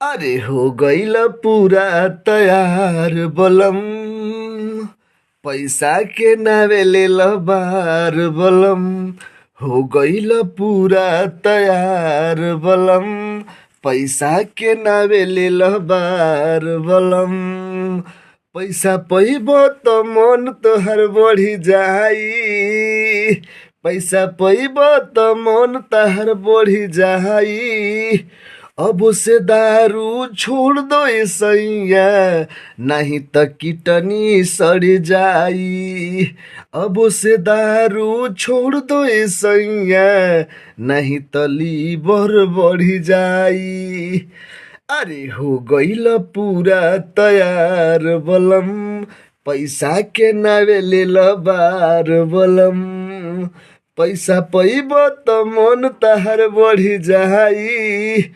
अरे हो गईल पूरा तैयार बलम, पैसा के नावे ले बार बलम। हो गईल पूरा तैयार बलम, पैसा के नावे ले बार बलम। पैसा पैब त मन तोहर बढ़ी जाई, पैसा पैब त मन तोहर बढ़ी जाई। अब से दारू छोड़ दो ए सैया, नहीं त किटनी सड़ जाई। अब से दारू छोड़ दो ए सैया, नहीं त लीवर बढ़ जाई। अरे हो गईल पूरा तैयार बलम, पैसा के नावे ले बार बलम। पैसा पैब त मन तहर बढ़ जाई।